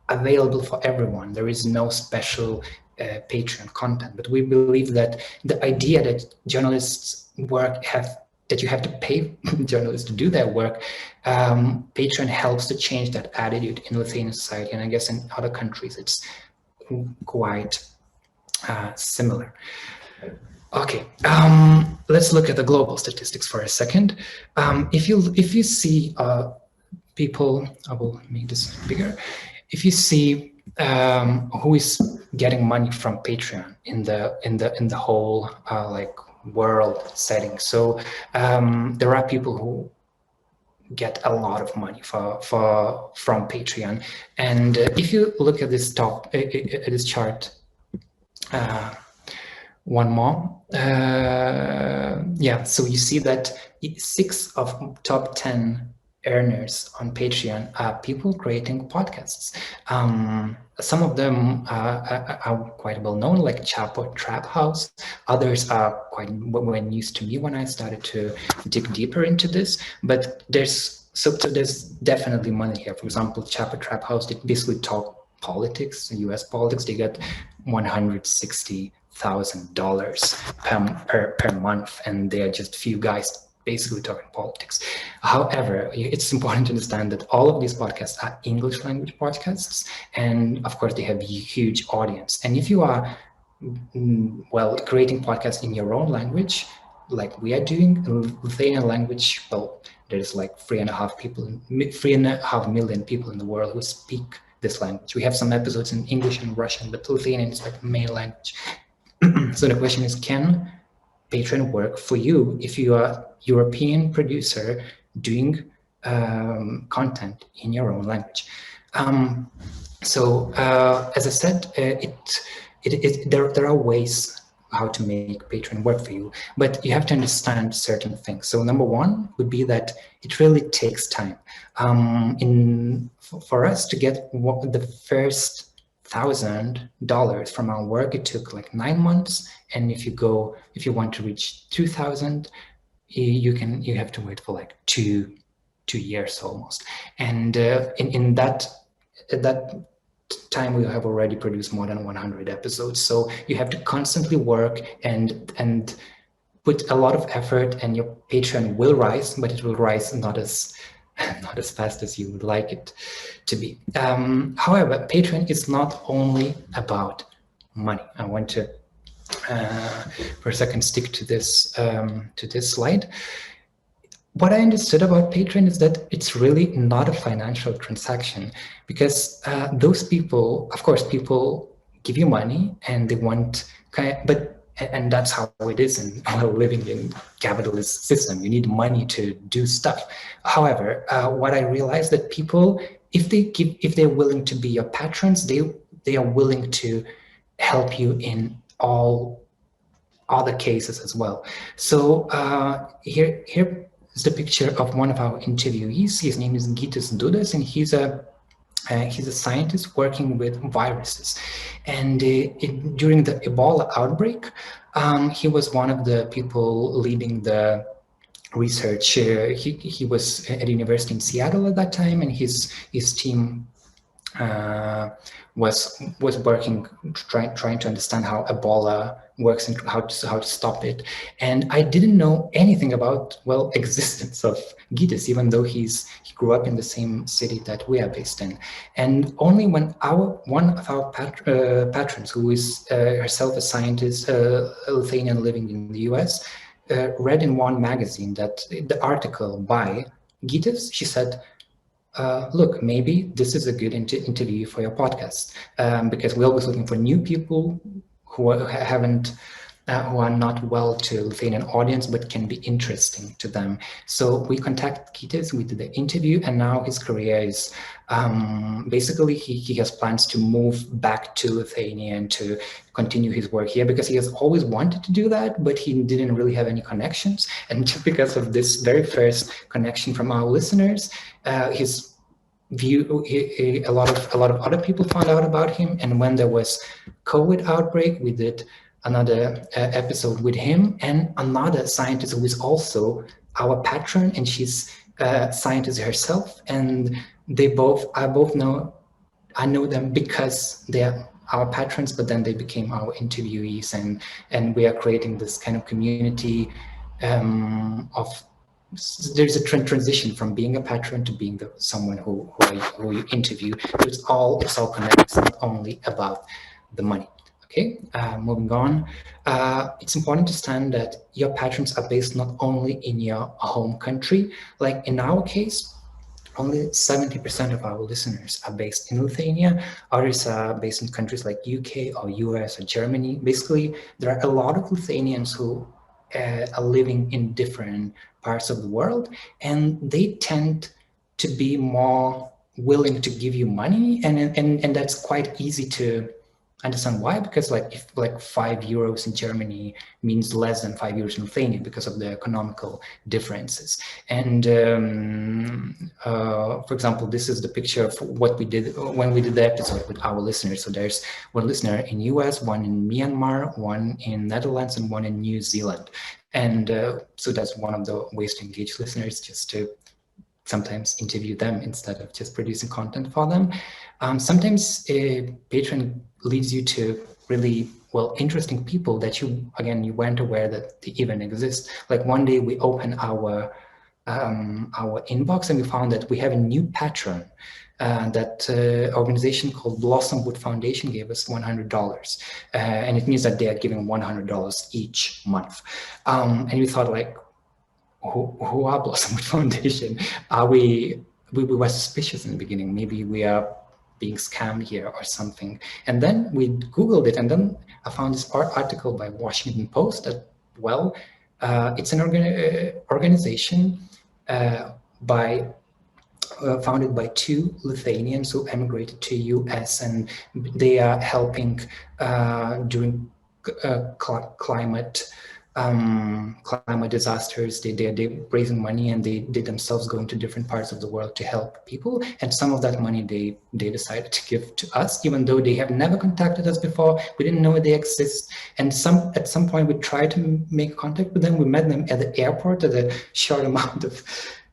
available for everyone. There is no special Patreon content, but we believe that the idea that journalists' work have that you have to pay journalists to do their work, Patreon helps to change that attitude in Lithuanian society, and I guess in other countries it's quite similar. Okay, let's look at the global statistics for a second. If you see people, I will make this bigger. If you see who is getting money from Patreon in the whole like world setting, so there are people who get a lot of money from Patreon, and if you look at this this chart, one more, yeah, so you see that 6 of top 10 earners on Patreon are people creating podcasts. Some of them are quite well known, like Chapo Trap House. Others are quite well news to me when I started to dig deeper into this. But there's definitely money here. For example, Chapo Trap House, they basically talk politics, U.S. politics. They get $160,000 per month, and they are just few guys basically talking politics. However, it's important to understand that all of these podcasts are English language podcasts, and of course they have a huge audience. And if you are, well, creating podcasts in your own language, like we are doing in Lithuanian language, well, there's like 3.5 million people in the world who speak this language. We have some episodes in English and Russian, but Lithuanian is like the main language. So the question is, can Patreon work for you if you are European producer doing content in your own language? As I said, there are ways how to make Patreon work for you, but you have to understand certain things. So number one would be that it really takes time. For us to get the first $1,000 from our work, it took like 9 months, and if you want to reach 2,000, you have to wait for like two years almost. And in that time, we have already produced more than 100 episodes. So you have to constantly work and put a lot of effort, and your Patreon will rise, but it will rise not as fast as you would like it to be. However, Patreon is not only about money. I want to, for a second, stick to this slide. What I understood about Patreon is that it's really not a financial transaction, because those people, of course, people give you money and they want, and that's how it is in living in capitalist system. You need money to do stuff. However, what I realized that people, if they're willing to be your patrons, they are willing to help you in all other cases as well. So here is the picture of one of our interviewees. His name is Gytis Dudas, and he's a scientist working with viruses. And during the Ebola outbreak, he was one of the people leading the research. He was at a university in Seattle at that time, and his team was working, trying to understand how Ebola works and how to stop it. And I didn't know anything about, well, existence of Gytis, even though he grew up in the same city that we are based in. And only when one of our patrons, who is herself a scientist, a Lithuanian living in the US, read in one magazine that the article by Gytis, she said, look, maybe this is a good interview for your podcast, because we're always looking for new people who are not well to Lithuanian audience, but can be interesting to them. So we contacted Gytis, we did the interview, and now his career is basically he has plans to move back to Lithuania and to continue his work here, because he has always wanted to do that, but he didn't really have any connections. And just because of this very first connection from our listeners, his view, a lot of other people found out about him. And when there was COVID outbreak, we did another episode with him and another scientist who is also our patron, and she's a scientist herself. And I know them because they're our patrons, but then they became our interviewees, and we are creating this kind of community there's a transition from being a patron to being someone who you interview. It's all connected. It's not only about the money. Okay, moving on. It's important to understand that your patrons are based not only in your home country. Like in our case, only 70% of our listeners are based in Lithuania. Others are based in countries like UK or US or Germany. Basically, there are a lot of Lithuanians who are living in different parts of the world, and they tend to be more willing to give you money, and that's quite easy to understand why, because if like €5 in Germany means less than €5 in Lithuania because of the economical differences. And for example, this is the picture of what we did when we did the episode with our listeners. So there's one listener in US, one in Myanmar, one in Netherlands, and one in New Zealand. And so that's one of the ways to engage listeners, just to sometimes interview them instead of just producing content for them. Sometimes a patron leads you to really interesting people that you weren't aware that they even exist. Like one day we opened our inbox and we found that we have a new patron. That organization called Blossomwood Foundation gave us $100, and it means that they are giving $100 each month. And we thought, like, who are Blossomwood Foundation? We were suspicious in the beginning. Maybe we are being scammed here or something. And then we Googled it, and then I found this article by Washington Post that, it's an organization founded by two Lithuanians who emigrated to US, and they are helping during climate disasters. They're raising money, and they themselves go into different parts of the world to help people. And some of that money they decided to give to us, even though they have never contacted us before. We didn't know they exist. And at some point we tried to make contact with them. We met them at the airport at a short amount of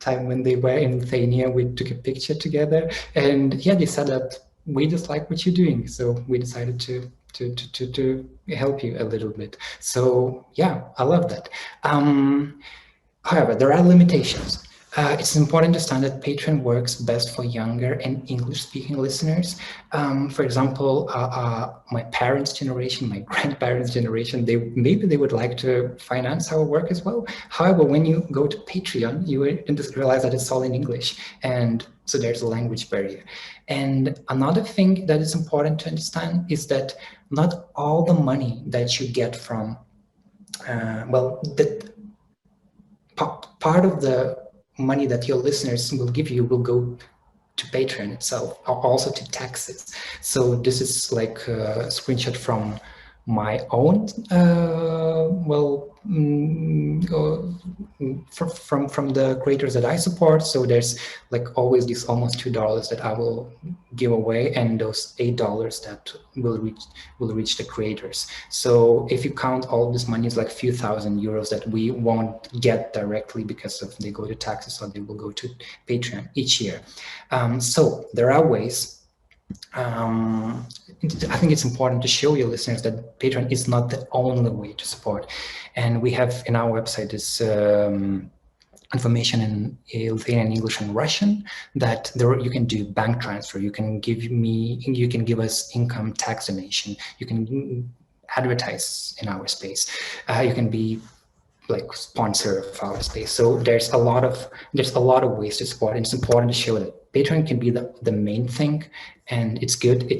time when they were in Lithuania. We took a picture together, and they said that we just like what you're doing, so we decided to help you a little bit. So I love that. However, there are limitations. It's important to understand that Patreon works best for younger and English-speaking listeners. For example, my parents' generation, my grandparents' generation, they would like to finance our work as well. However, when you go to Patreon, you realize that it's all in English, and so there's a language barrier. And another thing that is important to understand is that not all the money that you get from, part of the money that your listeners will give you will go to Patreon itself, or also to taxes. So this is like a screenshot from my own, from the creators that I support. So there's like always this almost $2 that I will give away, and those $8 that will reach the creators. So if you count all this money, it's like a few thousand euros that we won't get directly because they go to taxes, or they will go to Patreon each year. So there are ways. I think it's important to show your listeners that Patreon is not the only way to support. And we have in our website this information in Lithuanian, English, and Russian, that you can do bank transfer. You can give us income tax donation. You can advertise in our space. You can be like sponsor of our space. So there's a lot of ways to support, and it's important to show that Patreon can be the main thing, and it's good.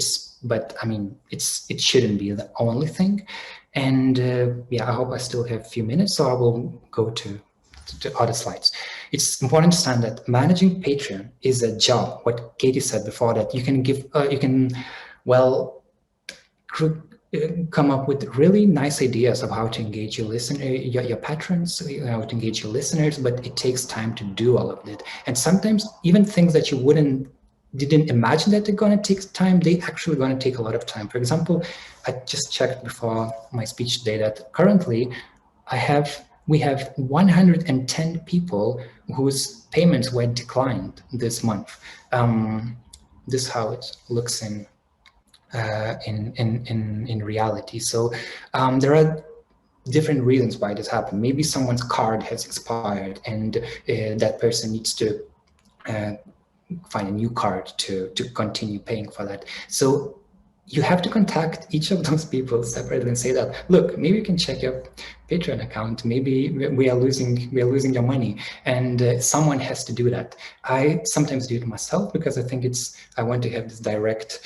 But I mean, it shouldn't be the only thing. And I hope I still have a few minutes, so I will go to other slides. It's important to understand that managing Patreon is a job. What Katy said before, that you can come up with really nice ideas of how to engage your patrons, how to engage your listeners, but it takes time to do all of it. And sometimes even things that you didn't imagine that they're going to take time, they actually going to take a lot of time. For example, I just checked before my speech today that currently we have 110 people whose payments were declined this month. This is how it looks in reality. So there are different reasons why this happened. Maybe someone's card has expired and that person needs to find a new card to continue paying for that. So you have to contact each of those people separately and say that, look, maybe you can check your Patreon account. Maybe we are losing your money, and someone has to do that. I sometimes do it myself because I think I want to have this direct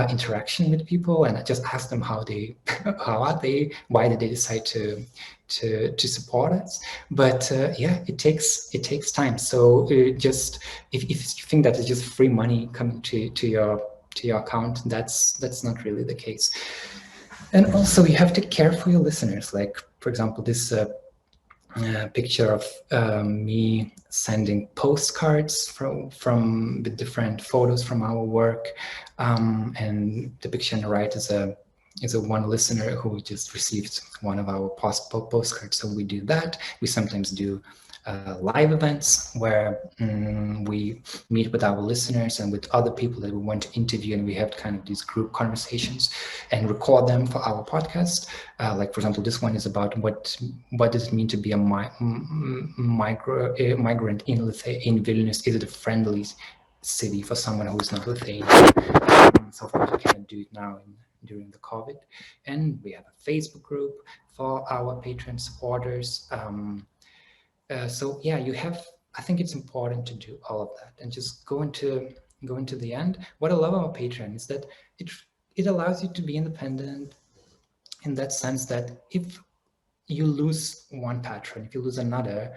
interaction with people, and I just ask them how are they, why did they decide to support us. But yeah, it takes time. So just if you think that it's just free money coming to your account, that's not really the case. And also you have to care for your listeners. Like, for example, this picture of me sending postcards from the different photos from our work, and the picture on the right is a one listener who just received one of our postcards. So we do that. We sometimes do live events where we meet with our listeners and with other people that we want to interview, and we have kind of these group conversations and record them for our podcast. Like, for example, this one is about what does it mean to be a migrant in Vilnius? Is it a friendly city for someone who is not Lithuanian? So of course we cannot do it now during the COVID. And we have a Facebook group for our Patreon supporters. So yeah, I think it's important to do all of that and just go into the end. What I love about Patreon is that it allows you to be independent in that sense that if you lose one patron, if you lose another,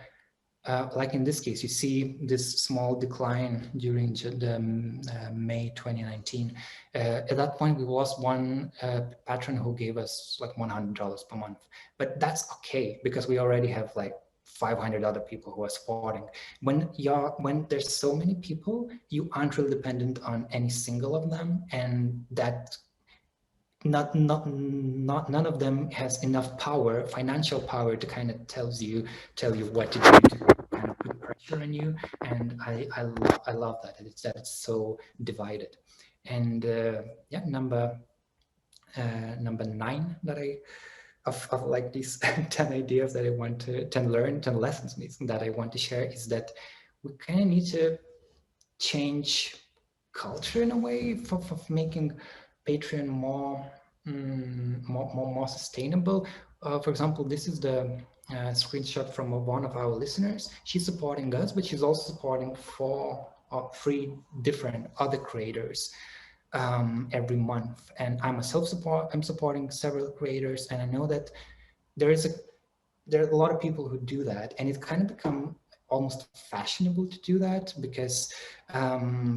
like in this case, you see this small decline during the May 2019. At that point, we lost one patron who gave us like $100 per month, but that's okay because we already have like 500 other people who are supporting. When there's so many people, you aren't really dependent on any single of them, and that none of them has enough power, financial power, to kind of tell you what to do, to kind of put pressure on you. And I love that it's so divided. And yeah, number 9 that of like these 10 ideas that I want to 10 lessons that I want to share is that we kind of need to change culture in a way for making Patreon more sustainable. For example, this is the screenshot from one of our listeners. She's supporting us, but she's also supporting 3 different other creators every month. And I'm supporting several creators, and I know that there are a lot of people who do that, and it's kind of become almost fashionable to do that because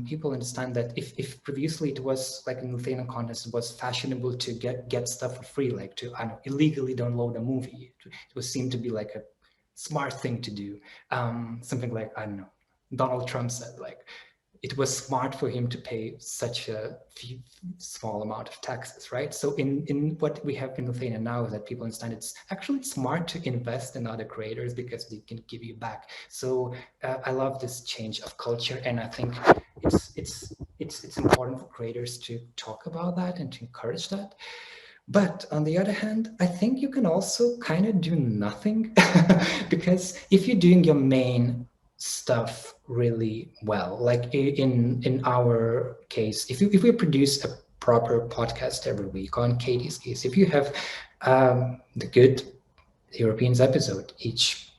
people understand that if previously it was like in Lithuanian context, it was fashionable to get stuff for free, like to illegally download a movie. It was seen to be like a smart thing to do. Something like, I don't know, Donald Trump said, like, it was smart for him to pay such a small amount of taxes, right? So in what we have in Lithuania now is that people understand it's actually smart to invest in other creators because they can give you back. So I love this change of culture, and I think it's important for creators to talk about that and to encourage that. But on the other hand, I think you can also kind of do nothing because if you're doing your main stuff really well, like in our case, if we produce a proper podcast every week, on Katy's case, if you have the good Europeans episode each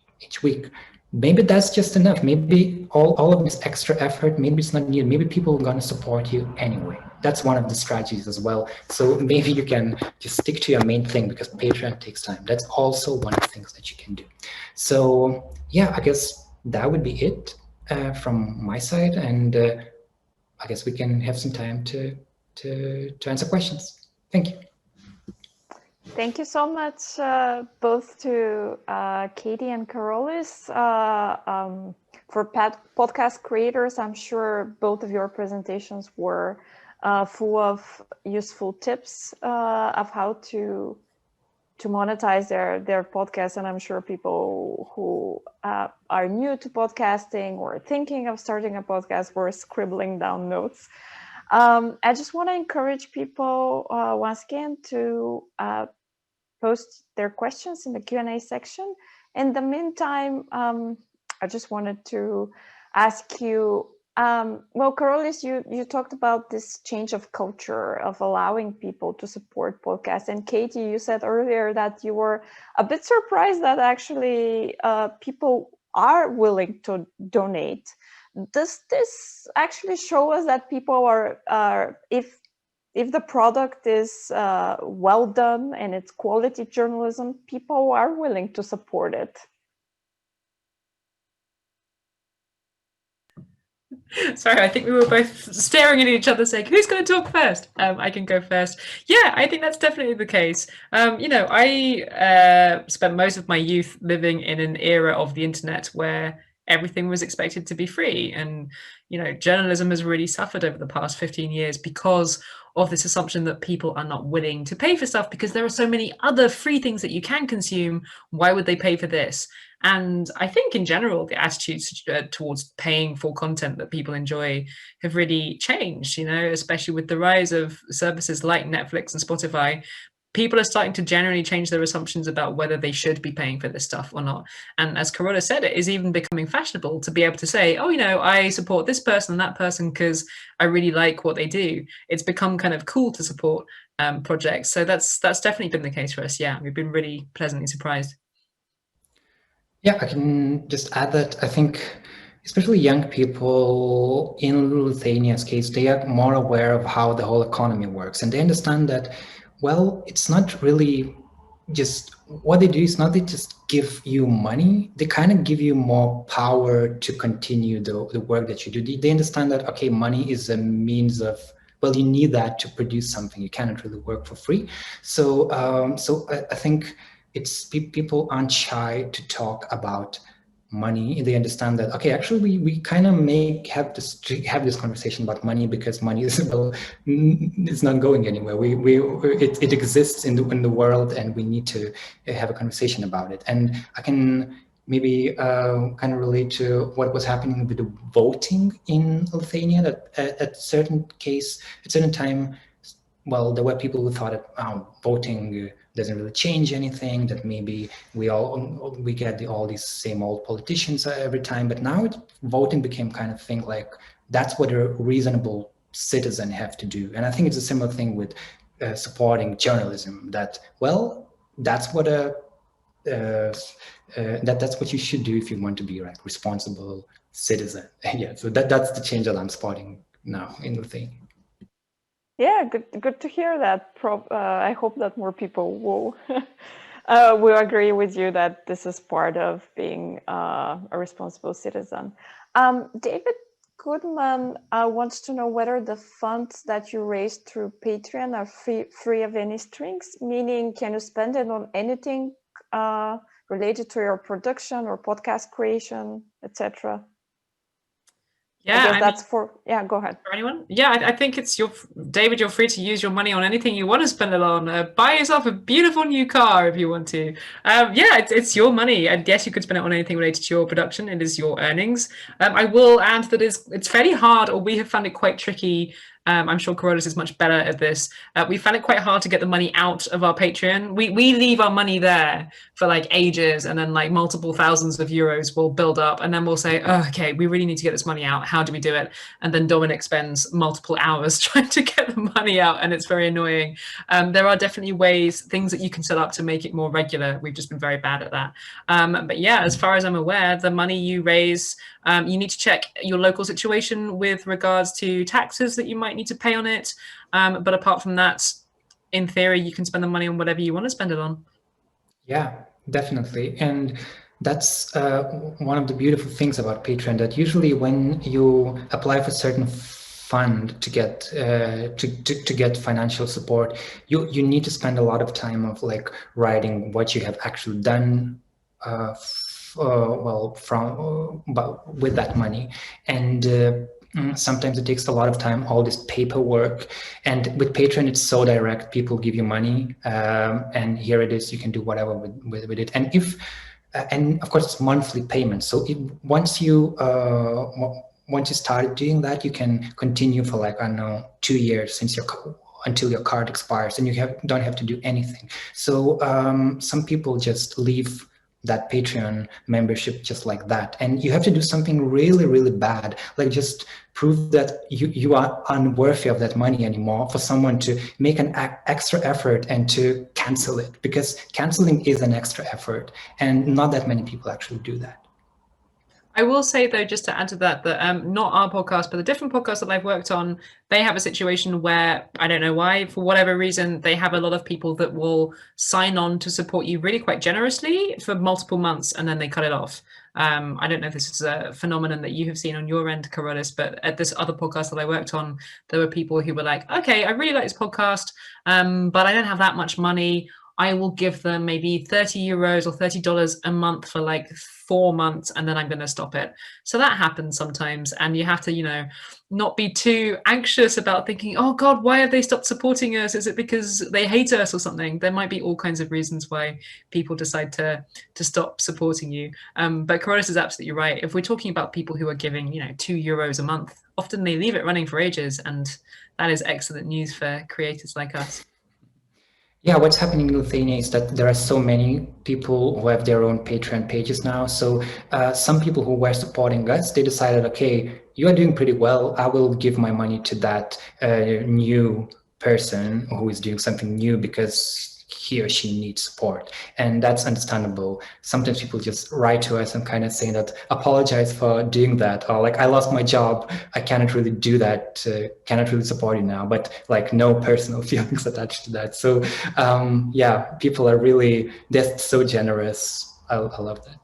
week, maybe that's just enough. Maybe all of this extra effort, maybe it's not needed. Maybe people are going to support you anyway. That's one of the strategies as well. So maybe you can just stick to your main thing because Patreon takes time. That's also one of the things that you can do. So yeah, I guess that would be it from my side, and I guess we can have some time to answer questions. Thank you. Thank you so much, both to Katy and Karolis. For podcast creators, I'm sure both of your presentations were full of useful tips of how to monetize their podcast, and I'm sure people who are new to podcasting or thinking of starting a podcast were scribbling down notes. I just want to encourage people once again to post their questions in the Q&A section. In the meantime, I just wanted to ask you, well, Carolus, you talked about this change of culture of allowing people to support podcasts. And Katie, you said earlier that you were a bit surprised that actually people are willing to donate. Does this actually show us that people are if the product is well done and it's quality journalism, people are willing to support it? Sorry, I think we were both staring at each other saying, who's going to talk first? I can go first. Yeah, I think that's definitely the case. You know, I spent most of my youth living in an era of the internet where everything was expected to be free. And, you know, journalism has really suffered over the past 15 years because of this assumption that people are not willing to pay for stuff because there are so many other free things that you can consume. Why would they pay for this? And I think in general, the attitudes towards paying for content that people enjoy have really changed, you know, especially with the rise of services like Netflix and Spotify. People are starting to generally change their assumptions about whether they should be paying for this stuff or not. And as Carola said, it is even becoming fashionable to be able to say, oh, you know, I support this person and that person because I really like what they do. It's become kind of cool to support projects. So that's definitely been the case for us. Yeah, we've been really pleasantly surprised. Yeah, I can just add that I think especially young people in Lithuania's case, they are more aware of how the whole economy works. And they understand that, well, it's not really just what they do is not they just give you money, they kind of give you more power to continue the work that you do. They understand that, okay, money is a means of, well, you need that to produce something. You cannot really work for free. So, I think it's people aren't shy to talk about money. They understand that, okay, actually we kind of have this conversation about money because money is, well, it's not going anywhere. It exists in the world and we need to have a conversation about it. And I can maybe kind of relate to what was happening with the voting in Lithuania, that at certain time, well, there were people who thought that voting doesn't really change anything, that maybe we get all these same old politicians every time. But now voting became kind of thing like, that's what a reasonable citizen have to do. And I think it's a similar thing with supporting journalism, that, well, that's what that's what you should do if you want to be like responsible citizen. Yeah, so that's the change that I'm spotting now in Lithuania. Yeah, good to hear that. I hope that more people will agree with you that this is part of being a responsible citizen. David Goodman wants to know whether the funds that you raised through Patreon are free of any strings, meaning can you spend it on anything related to your production or podcast creation, etc.? Yeah, go ahead. For anyone? Yeah, I think it's David, you're free to use your money on anything you want to spend it on. Buy yourself a beautiful new car if you want to. Yeah, it's your money. And yes, you could spend it on anything related to your production. It is your earnings. I will add that it's fairly hard, or we have found it quite tricky. I'm sure Carolus is much better at this. We found it quite hard to get the money out of our Patreon. We leave our money there for like ages, and then like multiple thousands of euros will build up, and then we'll say, oh, okay, we really need to get this money out. How do we do it? And then Dominic spends multiple hours trying to get the money out, and it's very annoying. There are definitely things that you can set up to make it more regular. We've just been very bad at that. But yeah, as far as I'm aware, the money you raise, you need to check your local situation with regards to taxes that you might need to pay on it. But apart from that, in theory, you can spend the money on whatever you want to spend it on. Yeah, definitely. And that's one of the beautiful things about Patreon, that usually when you apply for certain fund to get to get financial support, you need to spend a lot of time of like writing what you have actually done with that money. And sometimes it takes a lot of time, all this paperwork. And with Patreon, it's so direct. People give you money, and here it is. You can do whatever with it. And and of course, it's monthly payment. So once you started doing that, you can continue for like, I don't know, 2 years, since until your card expires, and you don't have to do anything. So some people just leave that Patreon membership just like that, and you have to do something really, really bad, like just prove that you are unworthy of that money anymore for someone to make an extra effort and to cancel it, because canceling is an extra effort, and not that many people actually do that. I will say, though, just to add to that, that not our podcast, but the different podcasts that I've worked on, they have a situation where, I don't know why, for whatever reason, they have a lot of people that will sign on to support you really quite generously for multiple months, and then they cut it off. I don't know if this is a phenomenon that you have seen on your end, Carolus, but at this other podcast that I worked on, there were people who were like, okay, I really like this podcast, but I don't have that much money. I will give them maybe 30 euros or $30 a month for like 4 months, and then I'm going to stop it. So that happens sometimes, and you have to, you know, not be too anxious about thinking, oh God, why have they stopped supporting us? Is it because they hate us or something? There might be all kinds of reasons why people decide to stop supporting you. But Carolus is absolutely right. If we're talking about people who are giving, you know, 2 euros a month, often they leave it running for ages, and that is excellent news for creators like us. Yeah, what's happening in Lithuania is that there are so many people who have their own Patreon pages now. So some people who were supporting us, they decided, okay, you are doing pretty well. I will give my money to that new person who is doing something new because he or she needs support. And that's understandable. Sometimes people just write to us and kind of saying that, apologize for doing that, or like, I lost my job, I cannot really do that, cannot really support you now, but like no personal feelings attached to that. So yeah, people are really, they're so generous. I love that.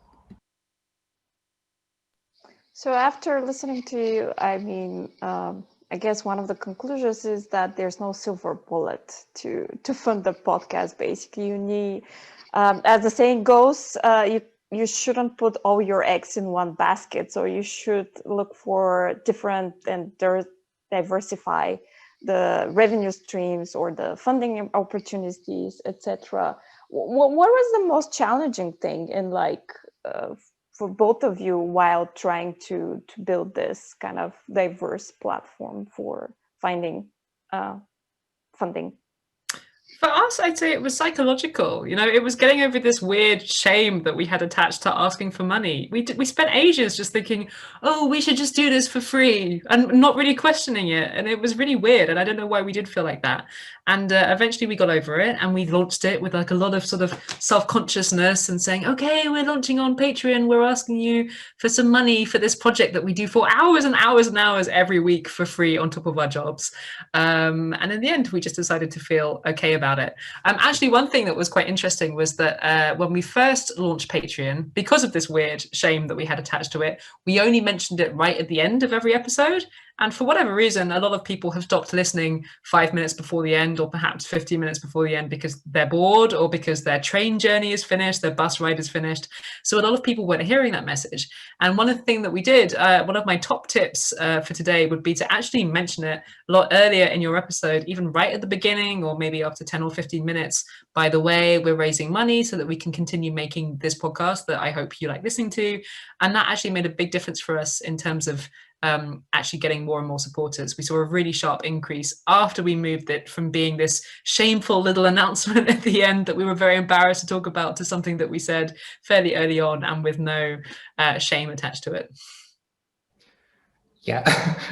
So after listening to you, I mean, I guess one of the conclusions is that there's no silver bullet to fund the podcast. Basically, you need, as the saying goes, you shouldn't put all your eggs in one basket. So you should look for different and diversify the revenue streams or the funding opportunities, etc. What was the most challenging thing in like for both of you while trying to build this kind of diverse platform for finding funding? For us, I'd say it was psychological. You know, it was getting over this weird shame that we had attached to asking for money. We spent ages just thinking, oh, we should just do this for free, and not really questioning it. And it was really weird. And I don't know why we did feel like that. And eventually we got over it, and we launched it with like a lot of sort of self-consciousness and saying, okay, we're launching on Patreon. We're asking you for some money for this project that we do for hours and hours and hours every week for free on top of our jobs. And in the end, we just decided to feel okay about it. Actually, one thing that was quite interesting was that when we first launched Patreon, because of this weird shame that we had attached to it, we only mentioned it right at the end of every episode. And for whatever reason, a lot of people have stopped listening 5 minutes before the end, or perhaps 15 minutes before the end, because they're bored or because their train journey is finished, their bus ride is finished. So a lot of people weren't hearing that message. And one of the things that we did, one of my top tips for today would be to actually mention it a lot earlier in your episode, even right at the beginning, or maybe after 10 or 15 minutes. By the way, we're raising money so that we can continue making this podcast that I hope you like listening to. And that actually made a big difference for us in terms of actually getting more and more supporters. We saw a really sharp increase after we moved it from being this shameful little announcement at the end that we were very embarrassed to talk about, to something that we said fairly early on and with no shame attached to it. Yeah,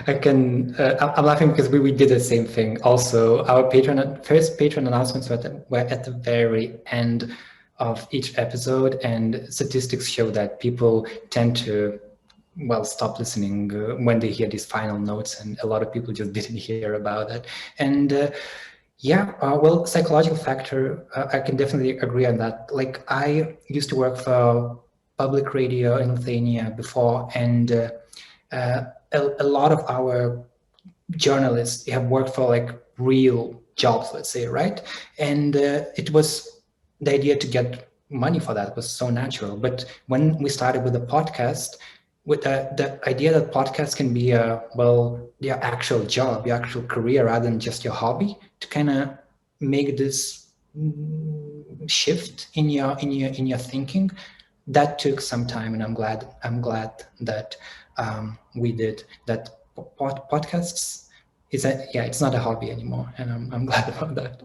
I'm laughing because we did the same thing. Also, our first Patreon announcements were at the very end of each episode, and statistics show that people tend to stop listening when they hear these final notes, and a lot of people just didn't hear about it. And psychological factor, I can definitely agree on that. Like, I used to work for public radio in Lithuania before, and a lot of our journalists have worked for like real jobs, let's say, right? And it was the idea to get money for that was so natural. But when we started with the podcast, with the idea that podcast can be your actual job, your actual career, rather than just your hobby, to kind of make this shift in your thinking, that took some time, and I'm glad that we did that. Podcasts it's not a hobby anymore, and I'm glad about that.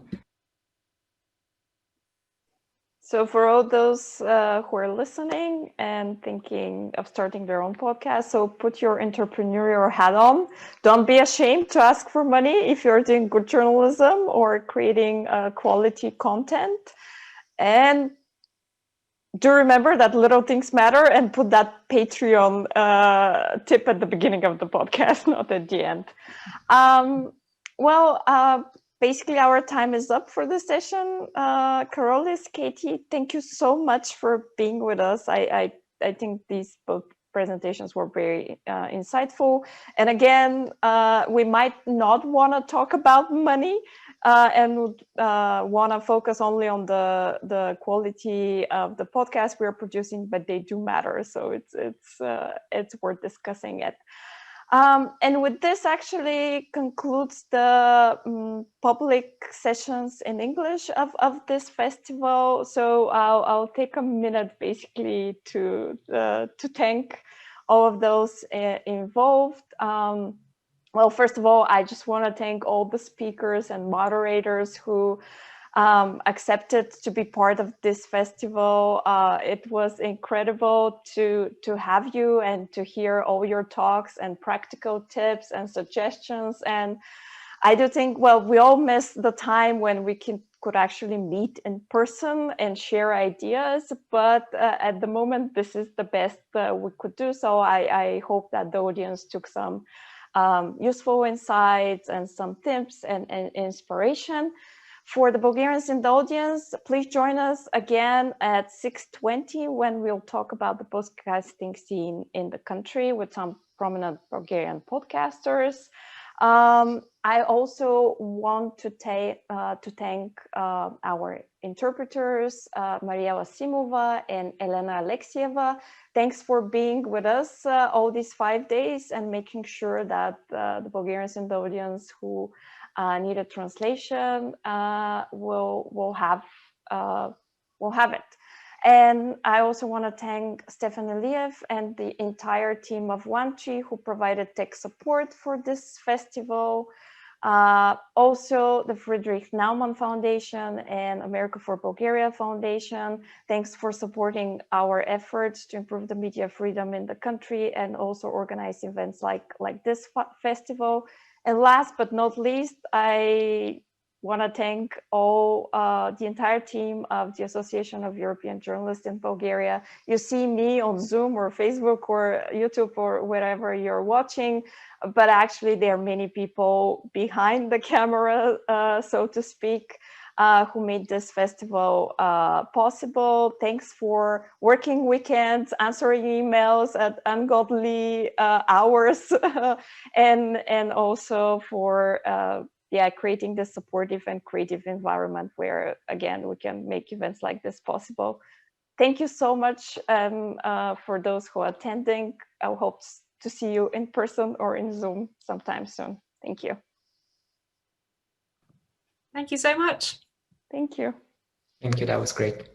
So for all those who are listening and thinking of starting their own podcast, so put your entrepreneurial hat on. Don't be ashamed to ask for money if you're doing good journalism or creating quality content. And do remember that little things matter, and put that Patreon tip at the beginning of the podcast, not at the end. Basically, our time is up for this session. Carolis, Katy, thank you so much for being with us. I think these both presentations were very insightful. And again, we might not want to talk about money and would want to focus only on the quality of the podcast we're producing, but they do matter. So it's worth discussing it. And with this actually concludes the public sessions in English of this festival. So I'll take a minute basically to thank all of those involved. Well, first of all, I just want to thank all the speakers and moderators who accepted to be part of this festival. It was incredible to have you and to hear all your talks and practical tips and suggestions. And I do think, well, we all miss the time when we could actually meet in person and share ideas, but at the moment, this is the best we could do. So I hope that the audience took some useful insights and some tips and inspiration. For the Bulgarians in the audience, please join us again at 6:20 when we'll talk about the podcasting scene in the country with some prominent Bulgarian podcasters. I also want to thank our interpreters, Maria Simova and Elena Alexieva. Thanks for being with us all these 5 days and making sure that the Bulgarians in the audience who need a translation will have it. And I also want to thank Stefan Iliev and the entire team of OneTree who provided tech support for this festival. Also the Friedrich Naumann Foundation and America for Bulgaria Foundation. Thanks for supporting our efforts to improve the media freedom in the country and also organize events like this festival. And last but not least, I want to thank all the entire team of the Association of European Journalists in Bulgaria. You see me on Zoom or Facebook or YouTube or wherever you're watching, but actually there are many people behind the camera, so to speak, who made this festival possible. Thanks for working weekends, answering emails at ungodly hours, and also for creating this supportive and creative environment where, again, we can make events like this possible. Thank you so much for those who are attending. I hope to see you in person or in Zoom sometime soon. Thank you. Thank you so much. Thank you. Thank you. That was great.